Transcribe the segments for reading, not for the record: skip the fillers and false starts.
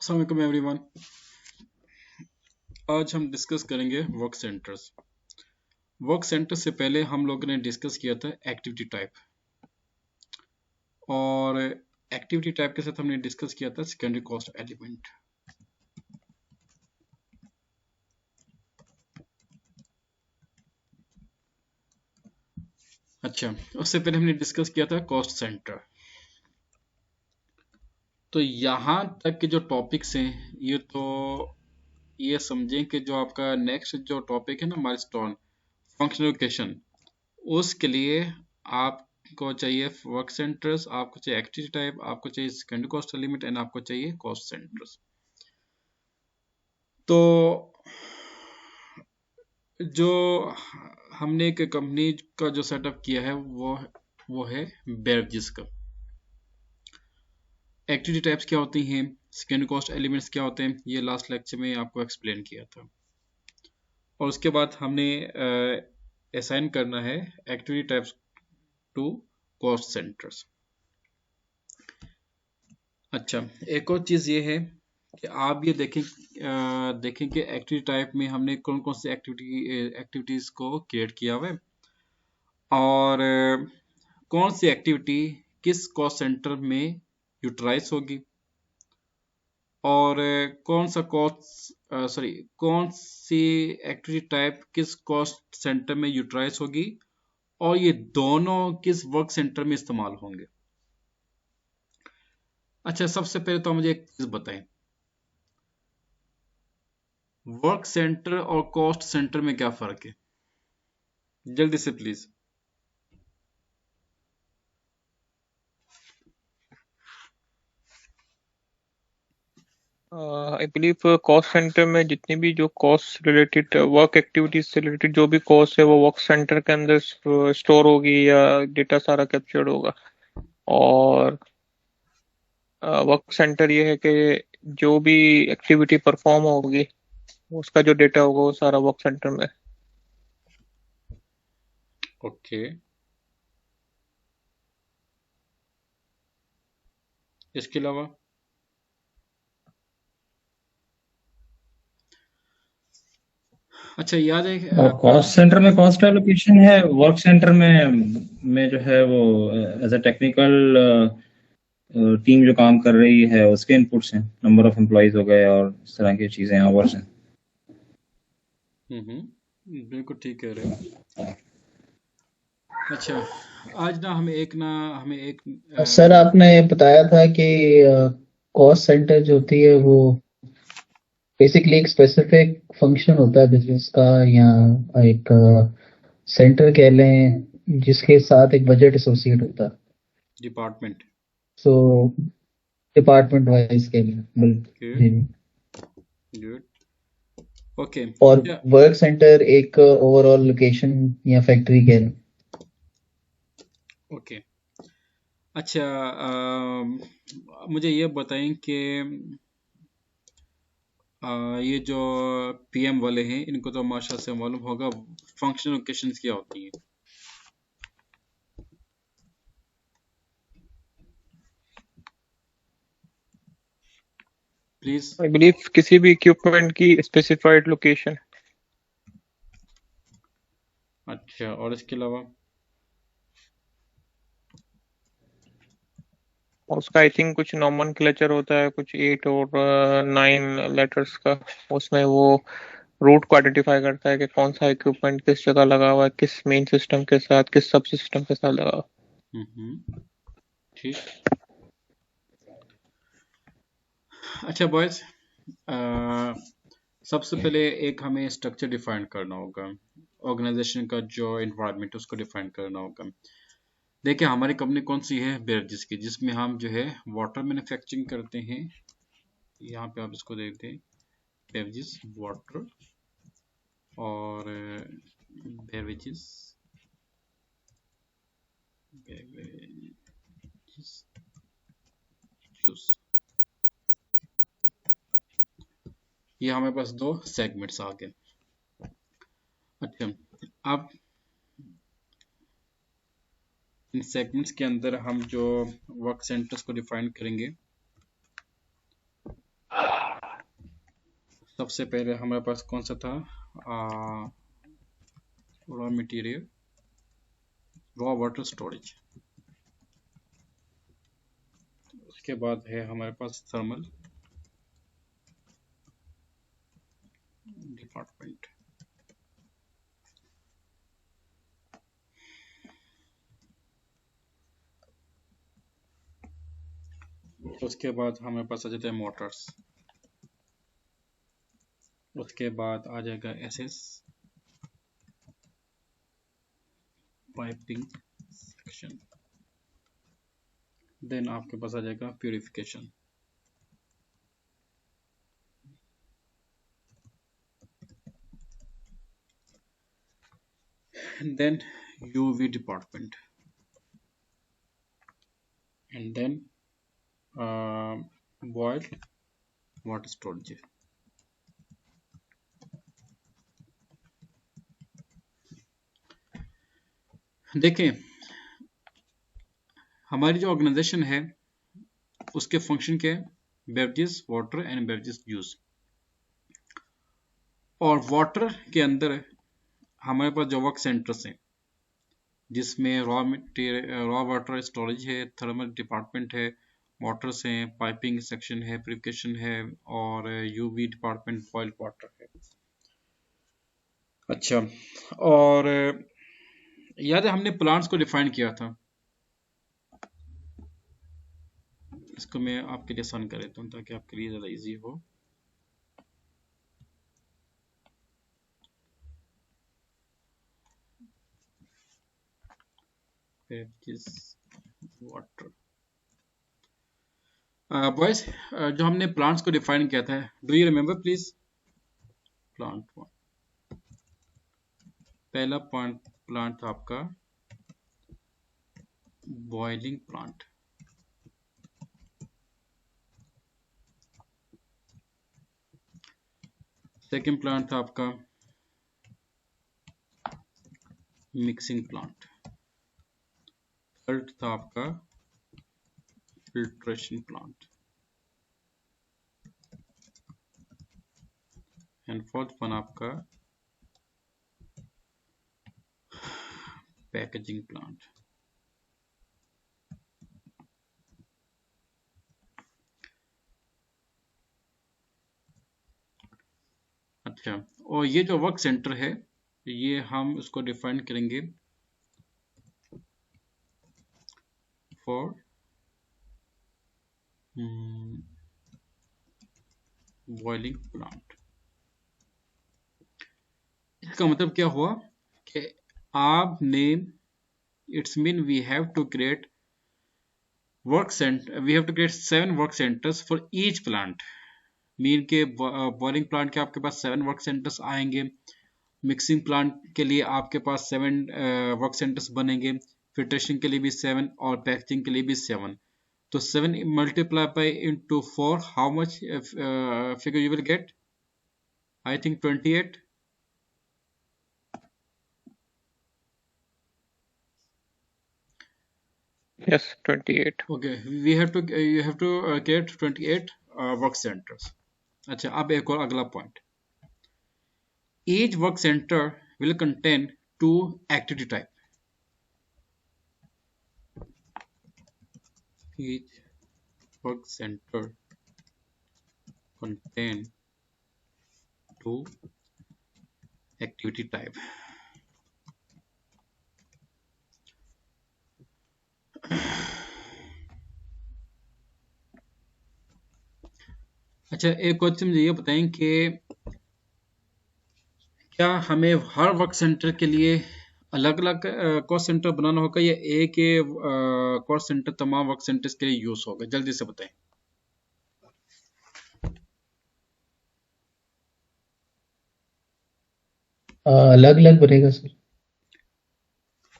अस्सलाम वालेकुम एवरीवन। आज हम डिस्कस करेंगे वर्क सेंटर्स। वर्क सेंटर से पहले हम लोगों ने डिस्कस किया था एक्टिविटी टाइप, और एक्टिविटी टाइप के साथ हमने डिस्कस किया था सेकेंडरी कॉस्ट एलिमेंट। अच्छा, उससे पहले हमने डिस्कस किया था कॉस्ट सेंटर। तो यहाँ तक के जो टॉपिक्स हैं ये समझें कि जो आपका नेक्स्ट जो टॉपिक है ना, माइलस्टोन फंक्शनल लोकेशन, उसके लिए आपको चाहिए वर्क सेंटर्स, आपको चाहिए एक्टिविटी टाइप, आपको चाहिए सेकेंडरी कॉस्ट एलिमेंट एंड आपको चाहिए कॉस्ट सेंटर्स। तो जो हमने एक कंपनी का जो सेटअप किया है वो है बेवरेजेस का। एक्टिविटी टाइप्स क्या होती हैं, सेकेंडरी कॉस्ट एलिमेंट्स क्या होते हैं, ये लास्ट लेक्चर में आपको एक्सप्लेन किया था। और उसके बाद हमने असाइन करना है activity types to cost centres. अच्छा, एक और चीज़ ये है कि आप ये देखें कि एक्टिविटी टाइप में हमने कौन कौन सी एक्टिविटीज़ को क्रिएट किया हुआ है, और कौन सी एक्टिविटी किस कॉस्ट सेंटर में यूटिलाइज होगी, और कौन सी एक्टिविटी टाइप किस कॉस्ट सेंटर में यूटिलाइज होगी, और ये दोनों किस वर्क सेंटर में इस्तेमाल होंगे। अच्छा, सबसे पहले तो मुझे एक चीज़ बताएं, वर्क सेंटर और कॉस्ट सेंटर में क्या फ़र्क है, जल्दी से please. I believe cost centre में जितनी भी जो कॉस्ट रिलेटेड वर्क एक्टिविटीज से रिलेटेड जो भी कॉस्ट है वो वर्क सेंटर के अंदर स्टोर होगी या डेटा सारा कैप्चर्ड होगा। और वर्क सेंटर ये है कि जो भी एक्टिविटी परफॉर्म होगी उसका जो डेटा होगा वो सारा वर्क सेंटर में। ओके, इसके अलावा अच्छा याद है और कॉस्ट सेंटर में कॉस्ट एलोकेशन है, वर्क सेंटर में जो है वो एज अ टेक्निकल टीम जो काम कर रही है उसके इनपुट्स हैं, नंबर ऑफ एम्प्लॉइज हो गए और इस तरह की चीजें, आवर्स हैं। बिल्कुल ठीक कह रहे हो। अच्छा, आज ना हमें एक सर आपने बताया था कि कॉस्ट सेंटर जो होती है वो बेसिकली एक स्पेसिफिक फंक्शन होता है बिजनेस का, या एक सेंटर कह लें जिसके साथ एक बजट एसोसिएट होता है। डिपार्टमेंट। सो डिपार्टमेंट वाइज कह लें, गुड जी जी। गुड। ओके। और क्या वर्क सेंटर एक ओवरऑल लोकेशन या फैक्ट्री कह लें। ओके। अच्छा, मुझे ये बताएं कि ये जो पीएम वाले हैं इनको तो माशा से मालूम होगा फंक्शनल लोकेशंस क्या होती हैं, प्लीज। आई बिलीव किसी भी इक्विपमेंट की स्पेसिफाइड लोकेशन। अच्छा, और इसके अलावा उसका आई थिंक कुछ नॉमनक्लेचर होता है, कुछ 8 और 9 लेटर्स का। उसमें वो रूट को आइडेंटिफाई करता है कि कौन सा इक्विपमेंट किस जगह लगा हुआ है, किस मेन सिस्टम के साथ, किस सब सिस्टम के साथ लगा हुआ है। ठीक। अच्छा बॉयज, सबसे पहले एक हमें स्ट्रक्चर डिफाइन करना होगा, ऑर्गेनाइजेशन का जो एनवायरनमेंट है उसको डिफाइन करना होगा। देखिए हमारी कंपनी कौन सी है, बेवरेजेस की, जिसमें हम जो है वाटर मैन्युफैक्चरिंग करते हैं। यहाँ पे आप इसको देखते हैं, बेवरेजेस वाटर और बेवरेजेस जूस। ये हमारे पास दो सेगमेंट्स आ गए। अच्छा, अब इन सेगमेंट्स के अंदर हम जो वर्क सेंटर्स को डिफाइन करेंगे, सबसे पहले हमारे पास कौन सा था, raw material, raw water storage. उसके बाद है हमारे पास थर्मल डिपार्टमेंट। उसके बाद हमारे पास आ जाता है मोटर्स। उसके बाद आ जाएगा एसएस, पाइपिंग सेक्शन। देन आपके पास आ जाएगा purification. Then UV department, and then boiled water storage। देखें हमारी जो ऑर्गेनाइजेशन है उसके फंक्शन क्या है, beverages, water and beverages use. और वाटर के अंदर हमारे पास जो वर्क सेंटर्स हैं जिसमें रॉ वाटर स्टोरेज है, थर्मल डिपार्टमेंट है, मोटर्स हैं, पाइपिंग सेक्शन है, प्यूरिफिकेशन है, और यूवी डिपार्टमेंट बॉइल्ड वाटर है। अच्छा, और याद है हमने प्लांट्स को डिफाइन किया था, इसको मैं आपके लिए आसान कर देता हूँ ताकि आपके लिए ज़्यादा इजी हो। वाटर बॉयज, जो हमने प्लांट्स को डिफाइन किया था, do you remember please? Plant one, पहला पॉइंट प्लांट था आपका बॉइलिंग प्लांट। सेकंड प्लांट था आपका मिक्सिंग प्लांट। थर्ड था आपका filtration plant. And fourth one आपका पैकेजिंग प्लांट। अच्छा, और ये जो वर्क सेंटर है ये हम उसको डिफाइन करेंगे फॉर बॉइलिंग प्लांट। इसका मतलब क्या हुआ कि आपने, it's mean we have to create work centre, we have to create 7 work centres for each plant. Mean के बॉइलिंग प्लांट के आपके पास 7 वर्क सेंटर्स आएंगे, मिक्सिंग प्लांट के लिए आपके पास 7 वर्क सेंटर्स बनेंगे, फिल्ट्रेशन के लिए भी 7 और पैकेजिंग के लिए भी 7। तो 7 multiply by into 4, how much figure you will get? I think 28। Yes, 28. Okay, you have to create 28 work centers। अच्छा, अब एक और अगला point, each work center will contain 2 activity type। each work center contain 2 activity type। अच्छा, एक question मुझे ये बताएं कि क्या हमें हर वर्क सेंटर के लिए अलग अलग कॉस्ट सेंटर बनाना होगा या एक ही कॉस्ट सेंटर तमाम वर्क सेंटर्स के लिए यूज होगा? जल्दी से बताएं। अलग अलग बनेगा सर।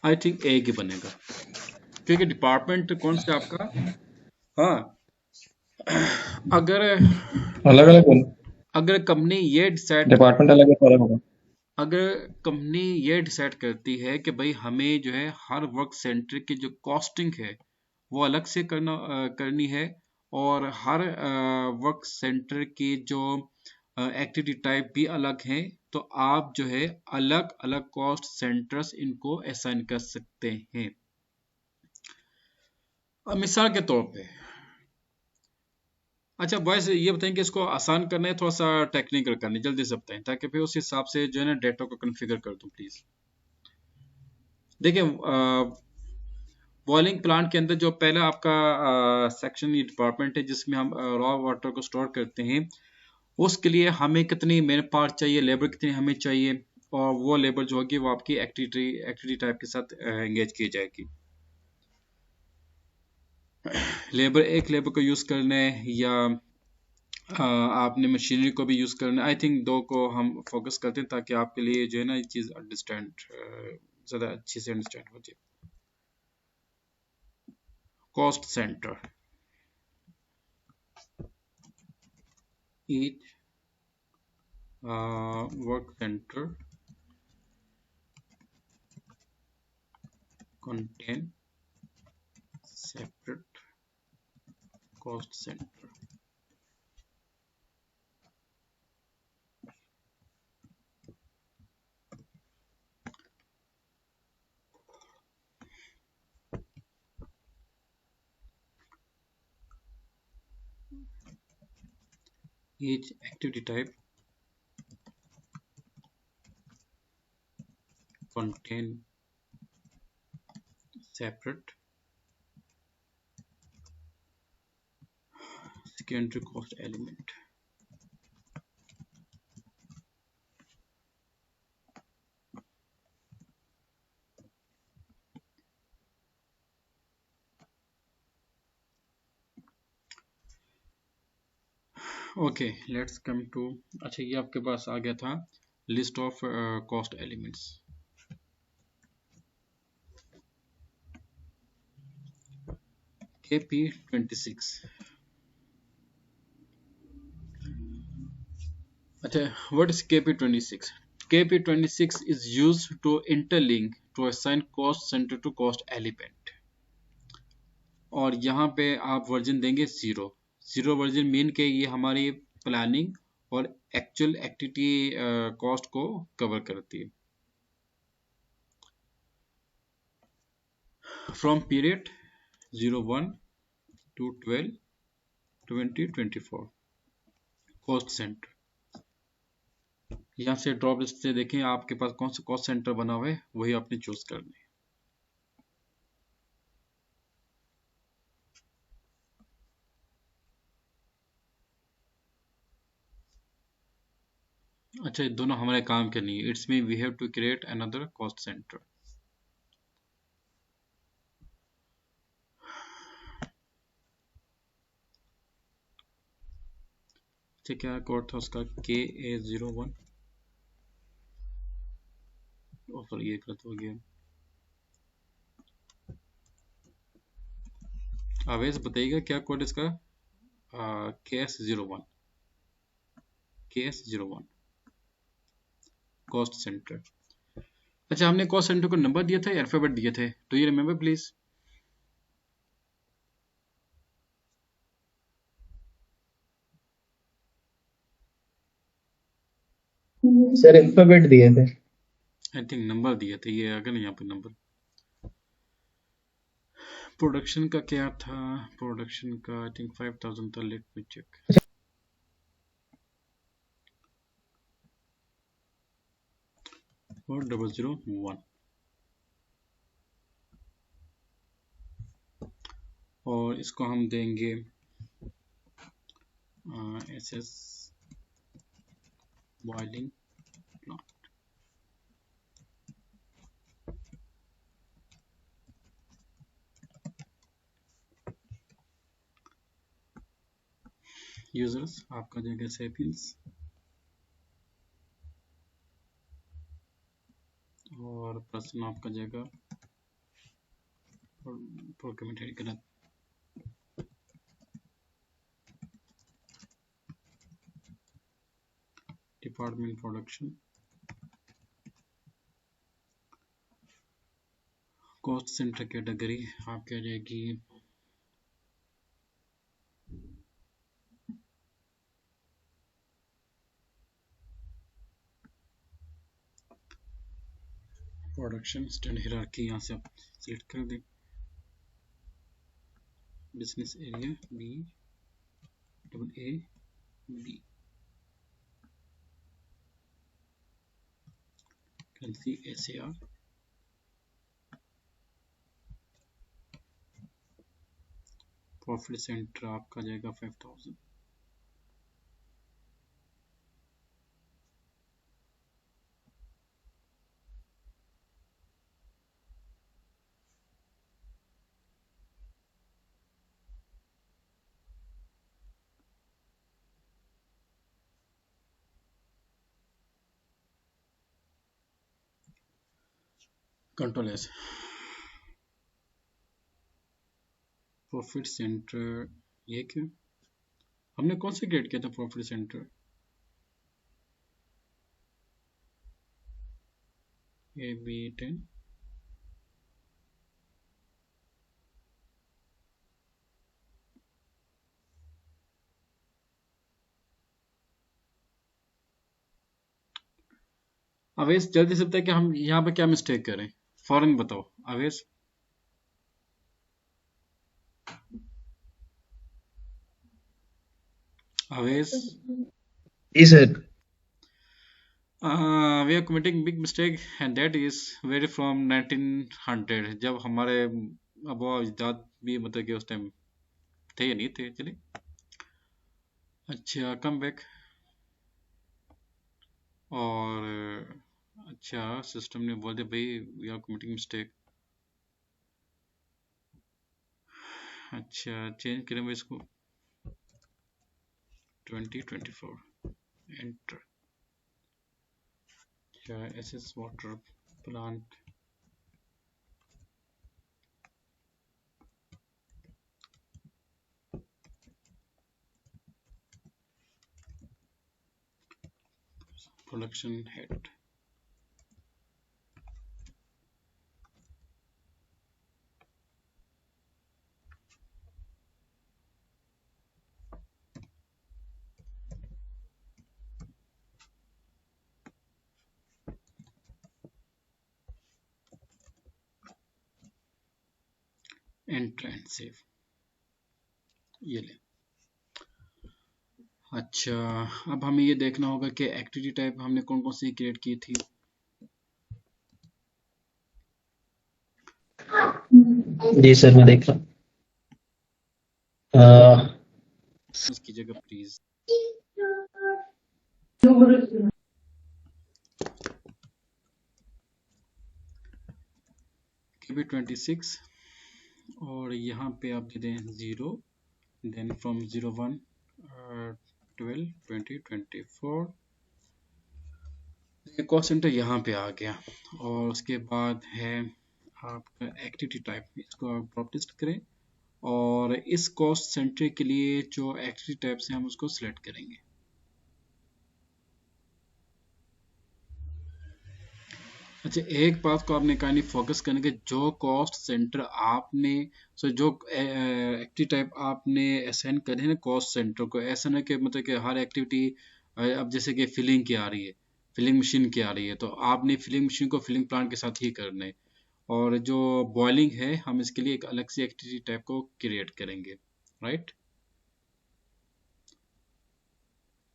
आई थिंक एक ही बनेगा क्योंकि डिपार्टमेंट कौन सा आपका, हाँ, अगर अलग अलग अगर कंपनी ये डिसाइड डिपार्टमेंट अलग अलग होगा। अगर कंपनी ये डिसाइड करती है कि भाई हमें जो है हर वर्क सेंटर की जो कॉस्टिंग है वो अलग से करनी है, और हर वर्क सेंटर की जो एक्टिविटी टाइप भी अलग हैं, तो आप जो है अलग अलग कॉस्ट सेंटर्स इनको असाइन कर सकते हैं। अब मिसाल के तौर पे, अच्छा बॉयस ये बताएं कि इसको आसान करना है थोड़ा सा टेक्निकल करना है, जल्दी से बताएं ताकि फिर उस हिसाब से जो है ना डेटा को कॉन्फ़िगर कर दूं प्लीज। देखिए बॉइलिंग प्लांट के अंदर जो पहला आपका सेक्शन डिपार्टमेंट है जिसमें हम रॉ वाटर को स्टोर करते हैं, उसके लिए हमें कितनी मैन पावर चाहिए, लेबर कितनी हमें चाहिए, और वो लेबर जो होगी वो आपकी एक्टिविटी टाइप के साथ एंगेज की जाएगी। एक लेबर को यूज़ करना है या आपने मशीनरी को भी यूज़ करना है, आई थिंक दो को हम फोकस करते हैं ताकि आपके लिए जो है ना ये चीज़ अंडरस्टैंड ज़्यादा अच्छे से अंडरस्टैंड हो जाए। Cost centre, each work center contain separate cost center. Each activity type contain separate secondary cost element. Okay let's come to, अच्छा ये आपके पास आ गया था list of cost elements. KP26, अच्छा what is KP26? KP26 is used to interlink to assign cost center to cost element, और यहाँ पे आप वर्जन देंगे 0 वर्जन मीन के ये हमारी प्लानिंग और एक्चुअल एक्टिविटी कॉस्ट को कवर करती है। From period 01 to 12 2024 cost centre, यहाँ से ड्रॉप लिस्ट से देखें आपके पास कौन सा कॉस्ट सेंटर बना हुआ है, वही आपने चूज करना है। अच्छा ये दोनों हमारे काम के नहीं है, it's mean we have to create another cost centre. अच्छा क्या कोड था उसका, KA01, सॉरी ये गलत हो गया। आवेश बताइएगा क्या कोड इसका, KS01 कॉस्ट सेंटर। अच्छा हमने कॉस्ट सेंटर को नंबर दिया था या अल्फाबेट दिए थे, do you remember please? Sir alphabet दिए थे। आई थिंक नंबर दिए थे, ये अगर यहाँ पे नंबर। प्रोडक्शन का क्या था, प्रोडक्शन का आई थिंक 5000 था, लेट मी चेक। और 001 और इसको हम देंगे SS बॉइलिंग प्लांट। यूजर्स आपका जगह सेपियंस और पर्सन आपका जगह प्रोक्योरमेंट गलत, department production, cost centre category आपकी आ जाएगी प्रोडक्शन स्टैंड हायरार्की यहाँ से आप सिलेक्ट कर दें, business area B double A B, can see SAR, profit centre आपका जाएगा 5000, कंट्रोल एस, प्रॉफिट सेंटर ये क्यों, हमने कौन से क्रिएट किया था प्रॉफिट सेंटर, AB10, अवेश जल्दी से बताए कि हम यहाँ पे क्या मिस्टेक करें, फौरन बताओ अवेश। अवेश, जी sir. we are committing big mistake and that is very from 1900, जब हमारे अबू अजदाद भी मतलब कि उस टाइम थे या नहीं थे। चलिए अच्छा कम बैक, और अच्छा सिस्टम ने बोल दिया भाई वी आर कमिटिंग मिस्टेक। अच्छा चेंज करें भाई इसको 2024 एंटर। अच्छा SS water plant, production head, enter and save, ये ले। अच्छा अब हमें ये देखना होगा कि एक्टिविटी टाइप हमने कौन कौन सी क्रिएट की थी। जी सर मैं देख रहा हूँ। इसकी जगह प्लीज कीप इट 26 और यहाँ पे आप दे दें 0, देन फ्रॉम 01 12 20 24, कॉस्ट सेंटर यहाँ पे आ गया। और उसके बाद है आपका एक्टिविटी टाइप, इसको आप ड्रॉप लिस्ट करें और इस कॉस्ट सेंटर के लिए जो एक्टिविटी टाइप से हम उसको सिलेक्ट करेंगे। अच्छा एक बात को आपने कहानी फोकस करने के, जो कॉस्ट सेंटर आपने जो एक्टिविटी टाइप आपने असाइन करे हैं ना कॉस्ट सेंटर को, ऐसा ना कि मतलब कि हर एक्टिविटी अब जैसे कि फिलिंग की आ रही है, फिलिंग मशीन की आ रही है, तो आपने फिलिंग मशीन को फिलिंग प्लांट के साथ ही करना है। और जो बॉइलिंग है हम इसके लिए एक अलग से एक्टिविटी टाइप को क्रिएट करेंगे, राइट।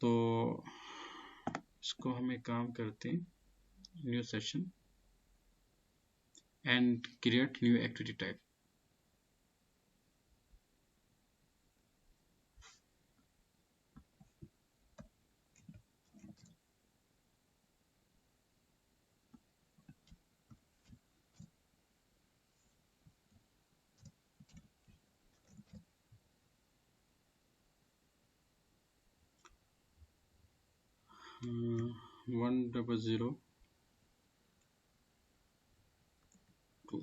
तो इसको हम एक काम करते हैं, new session and create new activity type. uh, 100 2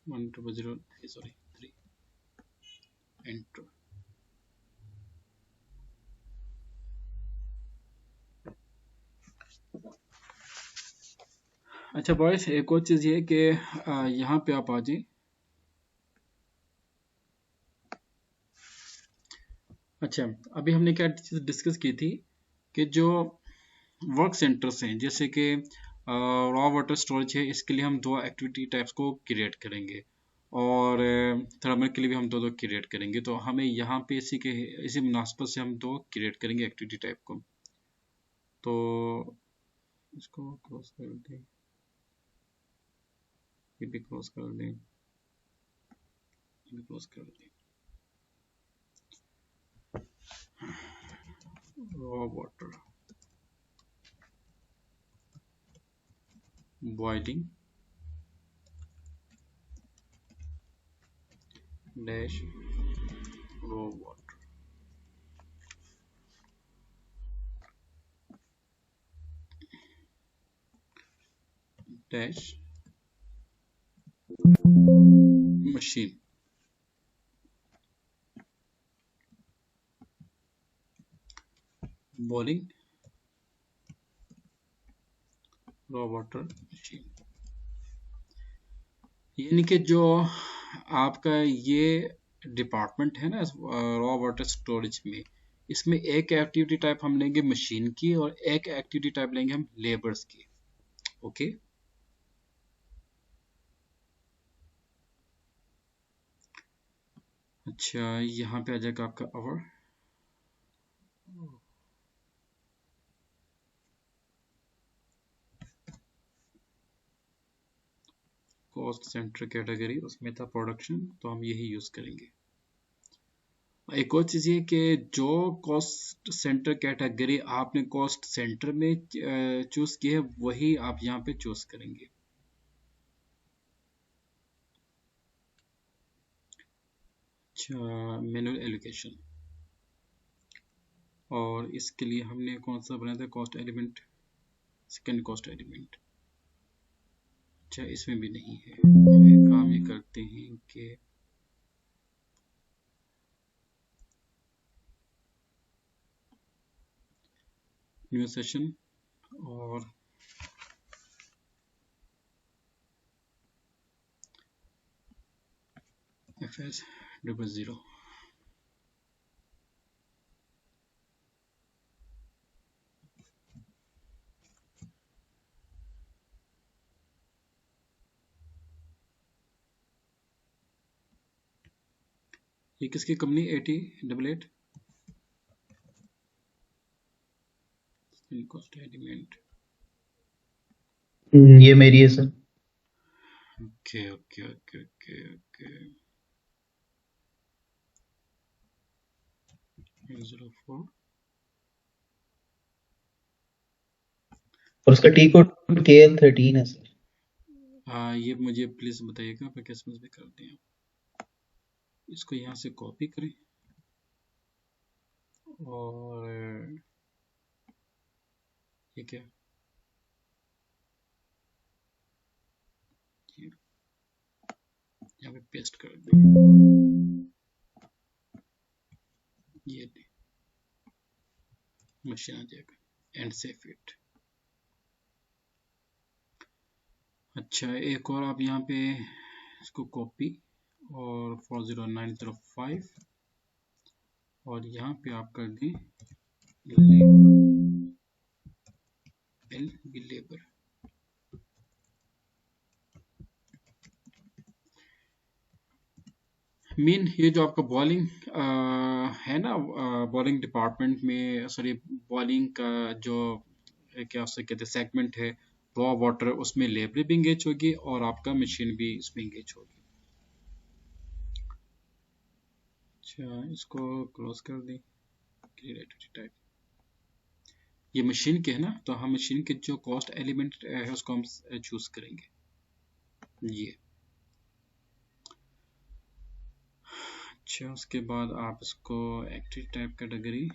100 sorry 3 enter। अच्छा बॉयज एक और चीज ये कि यहाँ पे आप आ जाए। अच्छा अभी हमने क्या चीज डिस्कस की थी कि जो वर्क सेंटर्स हैं, जैसे कि रॉ वाटर स्टोरेज है, इसके लिए हम दो एक्टिविटी टाइप्स को क्रिएट करेंगे, और थर्मल के लिए भी हम दो दो क्रिएट करेंगे। तो हमें यहाँ पे इसी मुनासबत से हम दो क्रिएट करेंगे एक्टिविटी टाइप को। तो इसको क्लोज कर दें, ये भी क्लोज कर दें, ये भी क्लोज कर दें। Raw water boiling dash raw water dash machine. Boiling raw water machine, यानी कि जो आपका ये डिपार्टमेंट है ना रॉ वाटर स्टोरेज में, इसमें एक एक्टिविटी टाइप हम लेंगे मशीन की और एक एक्टिविटी टाइप लेंगे हम लेबर्स की। ओके, अच्छा यहाँ पे आ जाएगा आपका आवर, कॉस्ट सेंटर कैटेगरी, उसमें था प्रोडक्शन, तो हम यही यूज करेंगे। एक और चीज ये कि जो कॉस्ट सेंटर कैटेगरी आपने कॉस्ट सेंटर में चूज की है, वही आप यहाँ पे चूज करेंगे। अच्छा, मैनुअल एलोकेशन, और इसके लिए हमने कौन सा बनाया था, cost element, second cost element. अच्छा, इसमें भी नहीं है। काम ये करते हैं कि न्यू सेशन और FS00। ये किसकी कंपनी, 8088 कॉस्ट एलिमेंट। ये मेरी है sir. Okay okay okay okay okay, 04। और उसका टी कोड KL13 है सर। ये मुझे प्लीज बताइएगा, आप कैसे भी करते हैं। इसको यहाँ से कॉपी करें और ये क्या, ये यहाँ पे पेस्ट कर दें, ये मशीन आ जाएगा एंड सेव इट। अच्छा, एक और आप यहाँ पे इसको कॉपी और 40905 और यहाँ पे आप कर दें लेबर। मीन ये जो आपका बॉलिंग है ना, बॉलिंग डिपार्टमेंट में, सॉरी बॉलिंग का जो क्या उससे कहते हैं सेगमेंट है रॉ वाटर, उसमें लेबर भी इंगेज होगी और आपका मशीन भी इसमें इंगेज होगी। अच्छा, इसको क्लोज कर दें, टाइप। ये मशीन के है ना, तो हम मशीन के जो कॉस्ट एलिमेंट है उसको हम चूज करेंगे ये। अच्छा, उसके बाद आप इसको एक्टिव टाइप कैटेगरी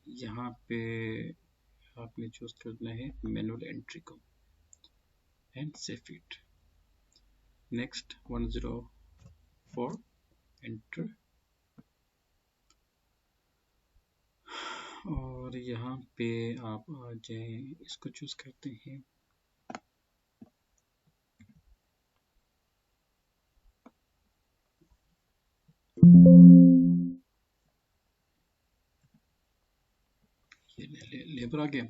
यहाँ पे आपने चूज करना है मैनुअल एंट्री को and save it. Next 104 enter, और यहाँ पे आप आ जाएं, इसको चूज करते हैं ये लेबर आ गया।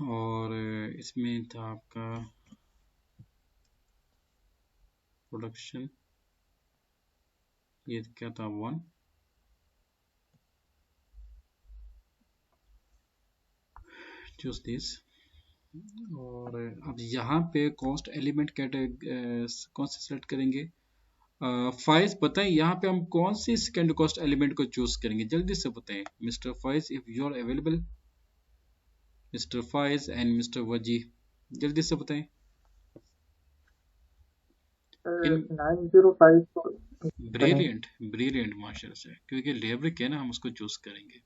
और इसमें था आपका प्रोडक्शन, ये क्या था 1, चूज दिस। और अब यहाँ पे कॉस्ट एलिमेंट कौन से सेलेक्ट करेंगे? फाइज बताएं यहाँ पे हम कौन सी सेकेंड कॉस्ट एलिमेंट को चूज करेंगे, जल्दी से बताएं mister Faiz, if you are available, mister Faiz and mister Waji, जल्दी से बताएं। इन 905 ब्रिलियंट ब्रिलियंट माशाल्लाह से, क्योंकि लेबर के ना हम उसको चूज करेंगे।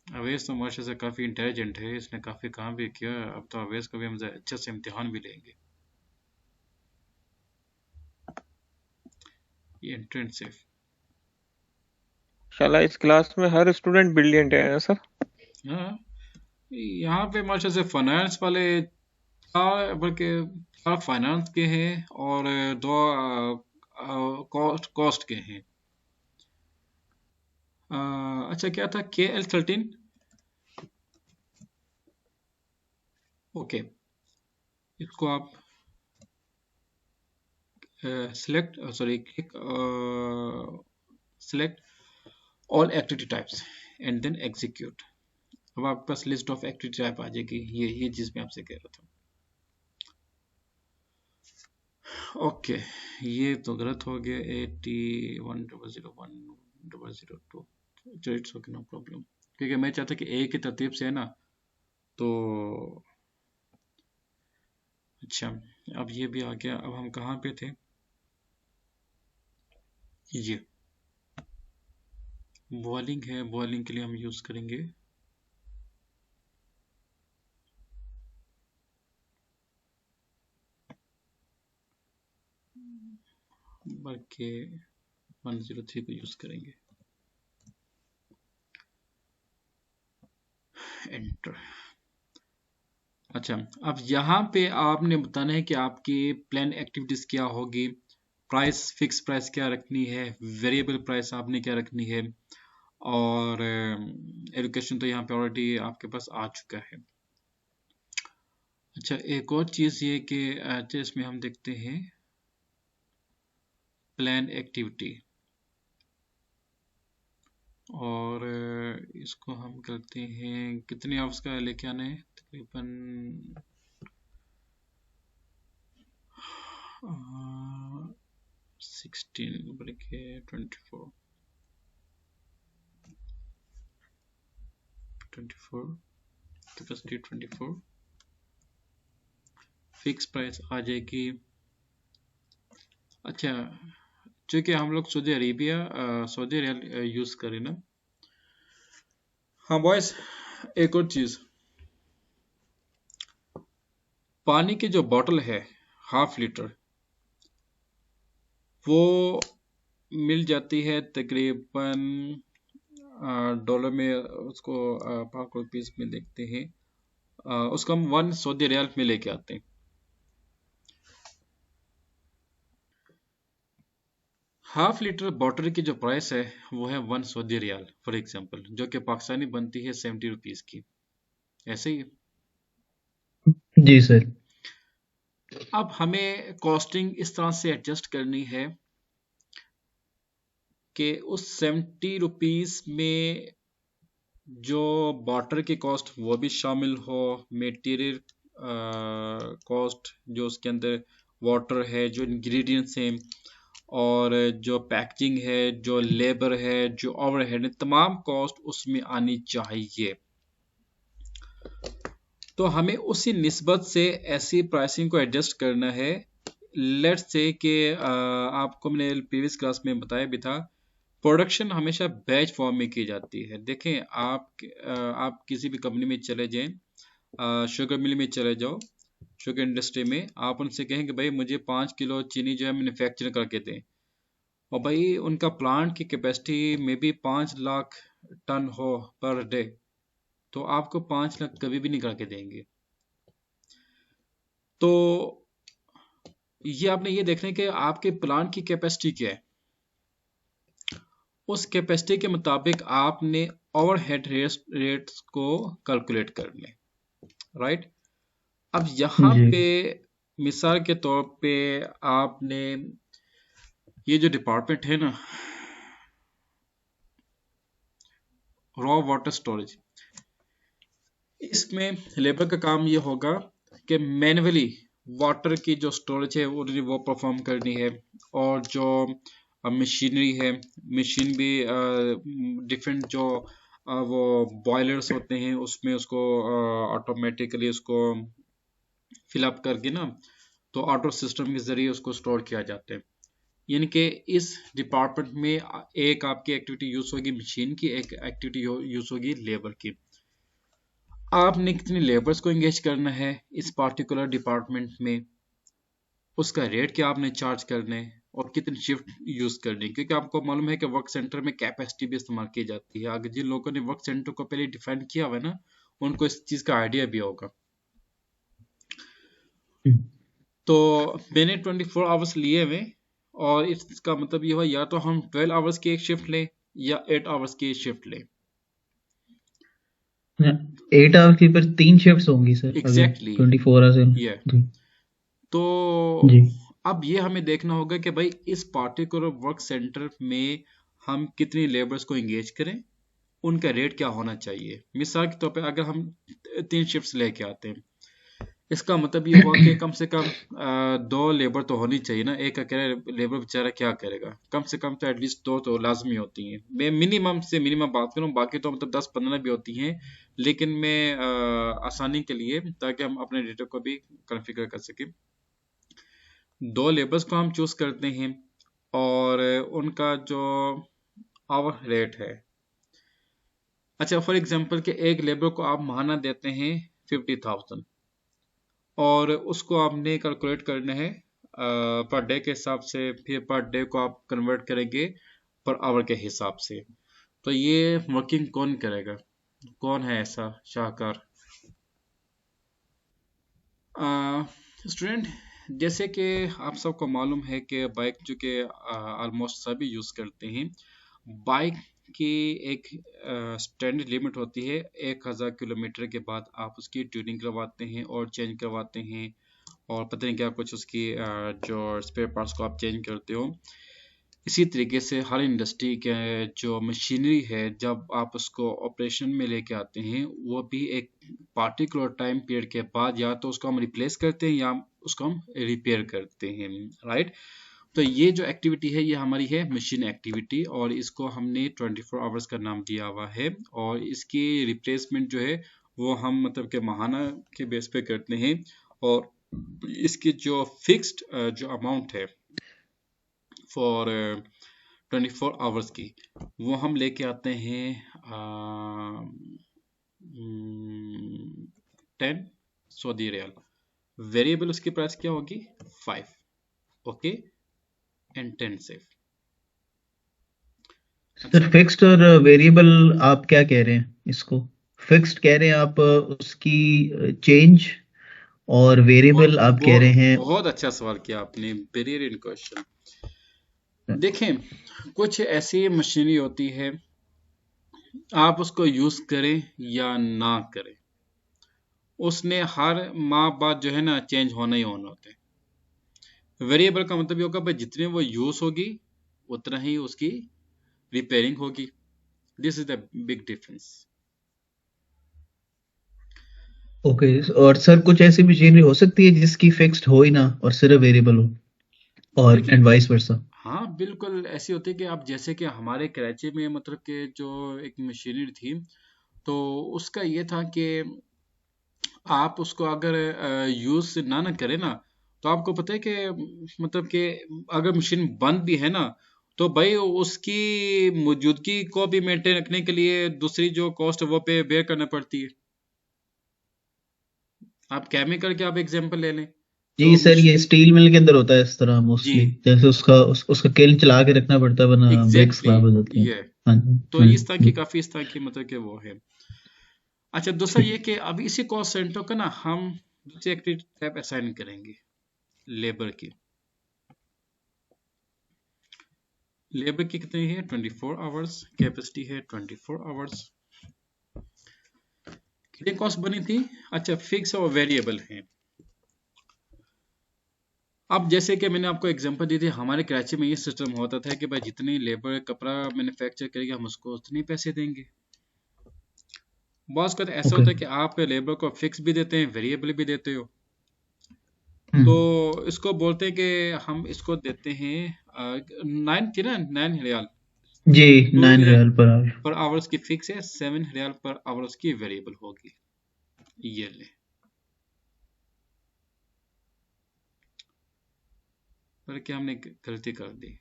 अवेश तो माशा से काफ़ी इंटेलिजेंट है, इसने काफ़ी काम भी किया, अब तो अवेश को भी हम अच्छे से इम्तिहान भी लेंगे। ये इंटेंसिव। शाला इस क्लास में हर स्टूडेंट ब्रिलियंट है ना सर? हाँ, यहाँ पे माशा से फाइनेंस वाले चार, बल्कि 4 फाइनेंस के हैं और 2 कॉस्ट के हैं। अच्छा क्या था KL13? ओके, इसको आप select click select all activity types and then execute। अब आपके पास लिस्ट ऑफ एक्टिविटी टाइप आ जाएगी, ये चीज मैं आपसे कह रहा था। ओके, ये तो गलत हो गया, 81001002। चलो इट्स ओके, नो प्रॉब्लम, क्योंकि मैं चाहता कि एक ही तरतीब से है ना, तो अच्छा अब ये भी आ गया। अब हम कहाँ पे थे? ये बॉलिंग है, बॉलिंग के लिए हम यूज करेंगे बल्कि 103 को यूज करेंगे। एंटर। अच्छा, अब यहाँ पे आपने बताना है कि आपकी प्लान एक्टिविटीज क्या होगी, प्राइस, फिक्स प्राइस क्या रखनी है, वेरिएबल प्राइस आपने क्या रखनी है, और एलोकेशन तो यहाँ पे ऑलरेडी आपके पास आ चुका है। अच्छा, एक और चीज़ ये कि अच्छा इसमें हम देखते हैं प्लान एक्टिविटी, और इसको हम करते हैं कितने आवर्स का लेके आना है, तकरीबन 16 बल्कि 24 कैपेसिटी 24, फिक्स प्राइस आ जाएगी। अच्छा, चूंकि हम लोग सऊदी रियाल यूज करें ना। हाँ बॉयज, एक और चीज, पानी की जो बोतल है 1/2 लीटर, वो मिल जाती है तकरीबन डॉलर में, उसको पाक रुपीस में देखते हैं, उसको हम 1 सऊदी रियाल में लेके आते हैं। 1/2 लीटर बोतल की जो प्राइस है वो है 1 सऊदी रियाल फॉर एग्जांपल, जो कि पाकिस्तानी बनती है 70 रुपीस की, ऐसे ही। जी सर। अब हमें कॉस्टिंग इस तरह से एडजस्ट करनी है कि उस 70 रुपीस में जो वाटर की कॉस्ट वो भी शामिल हो, मटेरियल कॉस्ट जो उसके अंदर वाटर है, जो इंग्रेडिएंट्स हैं, और जो पैकेजिंग है, जो लेबर है, जो ओवरहेड है, तमाम कॉस्ट उसमें आनी चाहिए। तो हमें उसी निस्बत से ऐसी प्राइसिंग को एडजस्ट करना है। लेट्स से कि आपको मैंने प्रीवियस क्लास में बताया भी था, प्रोडक्शन हमेशा बैच फॉर्म में की जाती है। देखें, आप किसी भी कंपनी में चले जाएं, शुगर मिल में चले जाओ, शुगर इंडस्ट्री में, आप उनसे कहें कि भाई मुझे 5 किलो चीनी जो है मैन्युफैक्चर करके दें, और भाई उनका प्लांट की कैपेसिटी में भी 5 लाख टन हो पर डे, तो आपको 5 लाख कभी भी नहीं करके देंगे। तो ये आपने ये देखना है कि आपके प्लांट की कैपेसिटी क्या है, उस कैपेसिटी के मुताबिक आपने ओवरहेड रेट्स को कैलकुलेट कर लें, राइट। अब यहाँ जी पे मिसाल के तौर पे आपने ये जो डिपार्टमेंट है ना, रॉ वाटर स्टोरेज, इसमें लेबर का काम ये होगा कि मैन्युअली वाटर की जो स्टोरेज है वो परफॉर्म करनी है, और जो मशीनरी है, मशीन भी डिफरेंट जो वो बॉयलर्स होते हैं उसमें उसको ऑटोमेटिकली उसको फिलअप करके ना, तो ऑटो सिस्टम के जरिए उसको स्टोर किया जाता है। यानी कि इस डिपार्टमेंट में एक आपकी एक्टिविटी यूज होगी मशीन की, एक एक्टिविटी यूज होगी लेबर की। आपने कितने लेबर्स को एंगेज करना है इस पार्टिकुलर डिपार्टमेंट में, उसका रेट क्या आपने चार्ज करना है, और कितनी शिफ्ट यूज करनी है, क्योंकि आपको मालूम है कि वर्क सेंटर में कैपेसिटी भी इस्तेमाल की जाती है। अगर जिन लोगों ने वर्क सेंटर को पहले डिफाइन किया हुआ है ना, उनको इस चीज का आइडिया भी होगा। तो मैंने 24 आवर्स लिए हुए, और इसका मतलब ये हुआ या तो हम 12 आवर्स की एक शिफ्ट लें या 8 आवर्स की शिफ्ट लें। 8 आवर की पर 3 शिफ्ट्स होंगी सर, अगर एग्जैक्टली 24 आवर्स है। ये जी तो जी अब ये हमें देखना होगा कि भाई इस पार्टिकुलर वर्क सेंटर में हम कितनी लेबर्स को एंगेज करें, उनका रेट क्या होना चाहिए। मिसाल के तौर पे अगर हम 3 शिफ्ट्स लेके आते हैं, इसका मतलब ये हुआ कि कम से कम 2 लेबर तो होनी चाहिए ना। एक अकेला लेबर बेचारा क्या करेगा, कम से कम तो एटलीस्ट 2 तो लाजमी होती हैं। मैं मिनिमम से मिनिमम बात करूँ, बाकी तो मतलब 10-15 भी होती हैं, लेकिन मैं आसानी के लिए, ताकि हम अपने डेटा को भी कॉन्फ़िगर कर सकें, 2 लेबर्स को हम चूज करते हैं, और उनका जो आवर रेट है, अच्छा फॉर एग्जांपल कि एक लेबर को आप महाना देते हैं 50,000, और उसको आपने कैलकुलेट करना है पर डे के हिसाब से, फिर पर डे को आप कन्वर्ट करेंगे पर आवर के हिसाब से। तो ये वर्किंग कौन करेगा, कौन है ऐसा शाहकार? स्टूडेंट, जैसे कि आप सबको मालूम है कि बाइक जो कि ऑलमोस्ट सभी यूज़ करते हैं, बाइक की एक स्टैंडर्ड लिमिट होती है। 1000 किलोमीटर के बाद आप उसकी ट्यूनिंग करवाते हैं और चेंज करवाते हैं, और पता नहीं क्या कुछ उसकी जो स्पेयर पार्ट्स को आप चेंज करते हो। इसी तरीके से हर इंडस्ट्री के जो मशीनरी है, जब आप उसको ऑपरेशन में लेके आते हैं, वो भी एक पार्टिकुलर टाइम पीरियड के बाद या तो उसको हम रिप्लेस करते हैं या उसको हम रिपेयर करते हैं, राइट। तो ये जो एक्टिविटी है ये हमारी है मशीन एक्टिविटी, और इसको हमने 24 आवर्स का नाम दिया हुआ है। और इसकी रिप्लेसमेंट जो है वो हम मतलब के माहाना के बेस पे करते हैं, और इसकी जो फिक्स्ड जो अमाउंट है फॉर 24 आवर्स की, वो हम लेके आते हैं 10 सऊदी रियाल। वेरिएबल उसकी प्राइस क्या होगी 5, okay, and 10 safe. Sir, fixed और वेरिएबल आप क्या कह रहे हैं इसको? फिक्स्ड कह रहे हैं आप उसकी चेंज, और वेरिएबल आप कह रहे हैं? बहुत अच्छा सवाल किया आपने, ब्रिलियंट क्वेश्चन। देखें, कुछ ऐसी मशीनरी होती है, आप उसको यूज करें या ना करें, उसने हर माह बाद जो है ना चेंज होना ही होना होता है। वेरिएबल का मतलब ये होगा भाई जितने वो यूज होगी उतना ही उसकी रिपेयरिंग होगी। This is the big difference. Okay. और सर, कुछ ऐसी मशीनरी हो सकती है जिसकी फिक्स्ड हो ही ना और सिर्फ वेरिएबल हो, और देखिए, एंड वाइस वर्सा? हाँ बिल्कुल ऐसी होती है कि आप जैसे कि हमारे कराची में मतलब कि जो एक मशीनरी थी, तो उसका ये था कि आप उसको अगर यूज ना करें ना, तो आपको पता है कि मतलब कि अगर मशीन बंद भी है ना, तो भाई उसकी मौजूदगी को भी मेंटेन रखने के लिए दूसरी जो कॉस्ट है वो पे बेयर करना पड़ती है। आप केमिकल के आप एग्जांपल ले लें, जी तो सर, ये स्टील मिल के अंदर होता है इस तरह जी मोस्टली, जैसे उसका किल चला के रखना पड़ता है, वरना ब्रिक्स एग्जैक्टली खराब हो जाती हैं। ये हाँ जी, तो हाँ इस तरह की जी। काफी इस तरह की मतलब कि वो है। अच्छा, दूसरा ठीक। ये कि अब इसी कॉस्ट सेंटर का ना हम दूसरी एक्टिविटी टाइप असाइन करेंगे लेबर की। लेबर की कितनी है 24 आवर्स, कैपेसिटी है 24 आवर्स। कितनी कॉस्ट बनी थी? अच्छा, फिक्स और वेरिएबल है। अब जैसे कि मैंने आपको एग्जांपल दी थी, हमारे कराची में ये सिस्टम होता था कि भाई जितनी लेबर कपड़ा मैन्युफैक्चर करेगी हम उसको उतने पैसे देंगे। बहुत का ऐसा ओके। होता है कि आप लेबर को फिक्स भी देते हैं, वेरिएबल भी देते हो। तो हम्म। इसको बोलते हैं कि हम इसको देते हैं 9 रियाल जी, टू 9 रियाल पर आवर। पर आवर्स की फिक्स है, 7 रियाल पर आवर्स की वेरिएबल होगी। ये ले, पर क्या हमने गलती कर दी,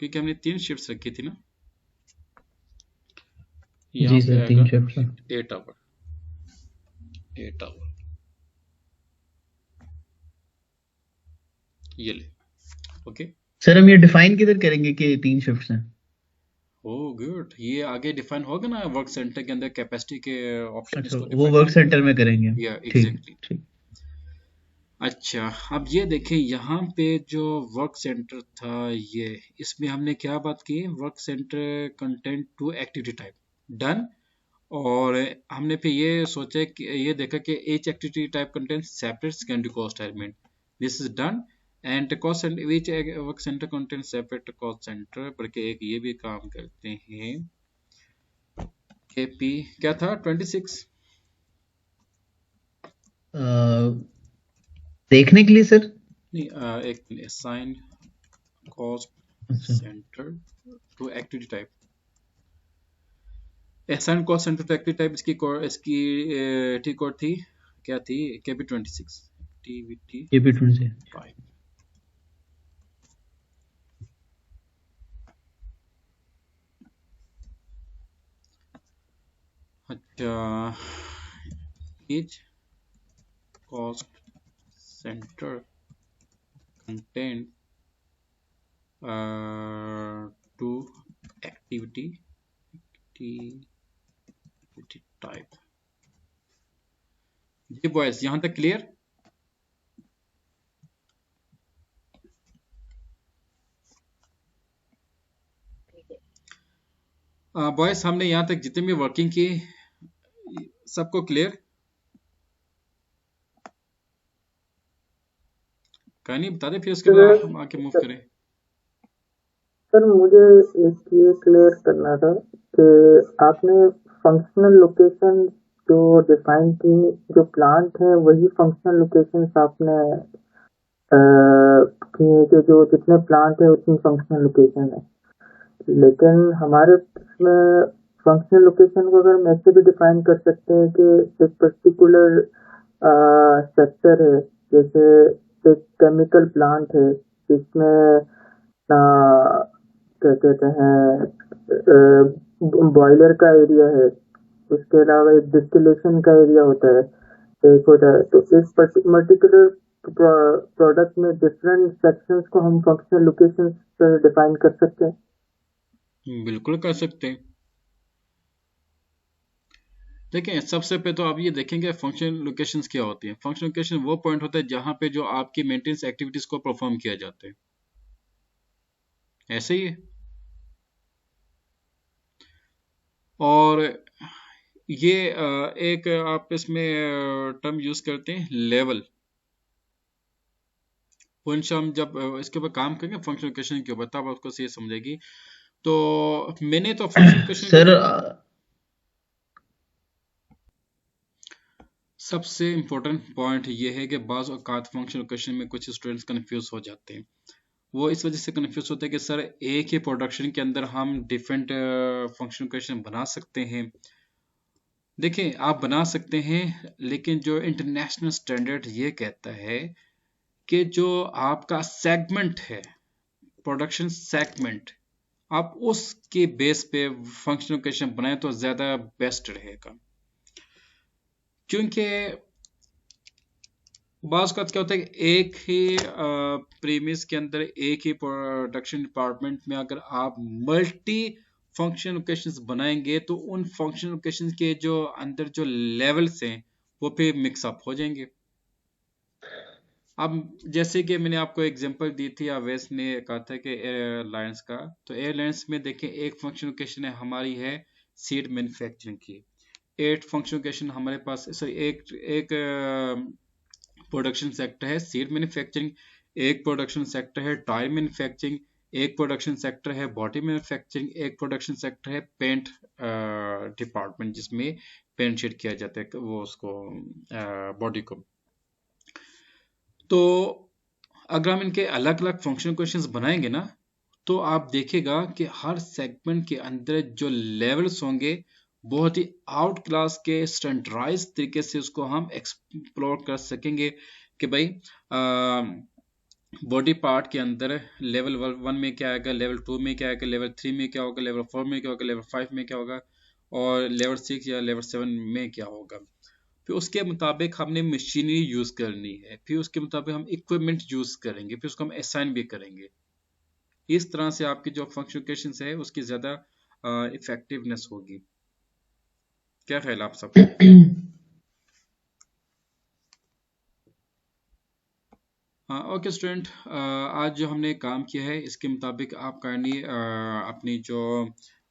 क्योंकि हमने 3 शिफ्ट्स रखी थी ना। यहाँ जी पे सर, 3 आएगा शिफ्ट है। 8 आवर, 8 आवर। ये ले, ओके। सर हम ये डिफाइन किधर करेंगे कि 3 शिफ्ट्स हैं? ओह गुड, ये आगे डिफाइन होगा ना वर्क सेंटर के अंदर, कैपेसिटी के ऑप्शन में अच्छा, इसको वो डिफाइन वर्क करेंगे। सेंटर में करेंगे। या ठीक है, एग्जैक्टली। ठीक। अच्छा, अब ये देखें यहाँ पे जो वर्क सेंटर था, ये इसमें हमने क्या बात की, work centre content to activity type done. और हमने फिर ये सोचा कि ये देखा कि each activity type contains separate secondary cost element. This is done and the cost and each work center contains separate cost center। बल्कि एक ये भी काम करते हैं, KP क्या था 26। देखने के लिए सर। नहीं, एक assign cost अच्छा, center to activity type। assign cost center to activity type इसकी टी कोड थी, क्या थी, KP 26 activity ये भी 20 type। अच्छा, each cost center contain to activity type। जी बॉयज, यहां तक क्लियर? बॉयज, हमने यहां तक जितने भी वर्किंग की, सबको क्लियर? कहानी बता दे, फिर उसके बाद हम आगे मूव करें। सर मुझे एक ये क्लियर करना था कि आपने फंक्शनल लोकेशन जो डिफाइन की, जो प्लांट है वही फंक्शनल लोकेशन आपने किए कि जो जितने प्लांट है उतनी फंक्शनल लोकेशन है। लेकिन हमारे इसमें फंक्शनल लोकेशन को अगर हम ऐसे भी डिफाइन कर सकते हैं कि एक पर्टिकुलर सेक्टर है, जैसे एक केमिकल प्लांट है जिसमें क्या कहते हैं बॉयलर का एरिया है, उसके अलावा एक डिस्टिलेशन का एरिया होता है, एक होता है। तो इस पर्टिकुलर प्रोडक्ट में डिफरेंट सेक्शंस को हम फंक्शनल लोकेशन डिफाइन कर सकते हैं। बिल्कुल कर सकते हैं। देखें, सबसे पहले तो आप ये देखेंगे फंक्शनल लोकेशंस क्या होती हैं। फंक्शनल लोकेशन वो पॉइंट होता है जहां पे जो आपकी मेंटेनेंस एक्टिविटीज को परफॉर्म किया जाता है, ऐसे ही है। और ये एक आप इसमें टर्म यूज करते हैं लेवल। वंशा हम जब इसके ऊपर काम करेंगे फंक्शनल लोकेशन के ऊपर, तब आपको सही समझेगी। तो मैंने तो फंक्शनल लोकेशन सर सबसे इम्पोर्टेंट पॉइंट ये है कि बाज़ औक़ात फंक्शनल लोकेशन में कुछ स्टूडेंट्स कंफ्यूज हो जाते हैं। वो इस वजह से कंफ्यूज होते हैं कि सर एक ही प्रोडक्शन के अंदर हम डिफरेंट फंक्शनल लोकेशन बना सकते हैं। देखें, आप बना सकते हैं, लेकिन जो इंटरनेशनल स्टैंडर्ड ये कहता है कि जो आपका सेगमेंट है, प्रोडक्शन सेगमेंट, आप उसके बेस पे फंक्शनल लोकेशन बनाएं तो ज़्यादा बेस्ट रहेगा। क्योंकि बाज़ का क्या होता है कि एक ही प्रीमिस के अंदर एक ही प्रोडक्शन डिपार्टमेंट में अगर आप मल्टी फंक्शन लोकेशंस बनाएंगे तो उन फंक्शन लोकेशंस के जो अंदर जो लेवल्स हैं वो फिर मिक्सअप हो जाएंगे। अब जैसे कि मैंने आपको एग्जांपल दी थी, अवैस ने कहा था कि एयरलाइंस का, तो एयरलाइंस में देखें एक फंक्शन लोकेशन है हमारी है सीट मैन्युफैक्चरिंग की, 8 फंक्शन लोकेशन हमारे पास, सॉरी एक प्रोडक्शन सेक्टर है सीट मैन्युफैक्चरिंग, एक प्रोडक्शन सेक्टर है टायर मैन्युफैक्चरिंग, एक प्रोडक्शन सेक्टर है बॉडी मैन्युफैक्चरिंग, एक प्रोडक्शन सेक्टर है पेंट डिपार्टमेंट जिसमें पेंट शेड किया जाता है वो उसको बॉडी को। तो अगर हम इनके अलग अलग फंक्शनल क्वेश्चंस बनाएंगे ना, तो आप देखेगा कि हर सेगमेंट के अंदर जो लेवल्स होंगे बहुत ही आउट क्लास के स्टैंडर्डाइज तरीके से उसको हम एक्सप्लोर कर सकेंगे कि भाई बॉडी पार्ट के अंदर लेवल 1 में क्या आएगा, लेवल 2 में क्या आएगा, लेवल 3 में क्या होगा, लेवल 4 में क्या होगा, लेवल 5 में क्या होगा, और लेवल 6 या लेवल 7 में क्या होगा। फिर उसके मुताबिक हमने मशीनरी यूज करनी है, फिर उसके मुताबिक हम इक्विपमेंट यूज करेंगे, फिर उसको हम असाइन भी करेंगे। इस तरह से आपकी जो फंक्शनकेशंस है उसकी ज्यादा इफेक्टिवनेस होगी। क्या ख्याल आप सबका? हाँ ओके स्टूडेंट, आज जो हमने काम किया है इसके मुताबिक आप काइंडली अपनी जो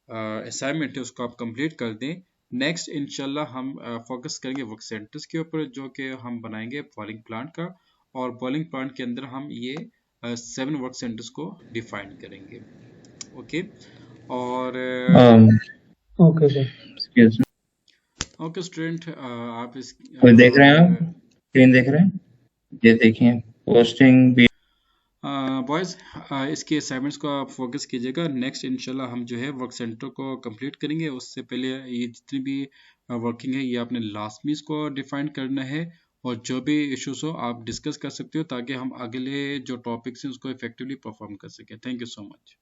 असाइनमेंट है उसको आप कंप्लीट कर दें। नेक्स्ट इंशाल्लाह हम फोकस करेंगे वर्क सेंटर्स के ऊपर जो कि हम बनाएंगे बॉलिंग प्लांट का, और बॉलिंग प्लांट के अंदर हम ये 7 वर्क सेंटर्स को डिफाइन करेंगे। ओके और okay sir. excuse me, okay student, आप इस कोई देख रहे हैं आप? स्क्रीन देख रहे हैं? ये देखिए पोस्टिंग भी बॉयज़, इसके असाइनमेंट्स को आप फोकस कीजिएगा। नेक्स्ट इंशाल्लाह हम जो है वर्क सेंटर को कंप्लीट करेंगे। उससे पहले ये जितनी भी वर्किंग है ये आपने लाजमी इसको डिफाइन करना है, और जो भी इश्यूज हो आप डिस्कस कर सकते हो ताकि हम अगले जो टॉपिक्स हैं उसको इफेक्टिवली परफॉर्म कर सकें। Thank you so much.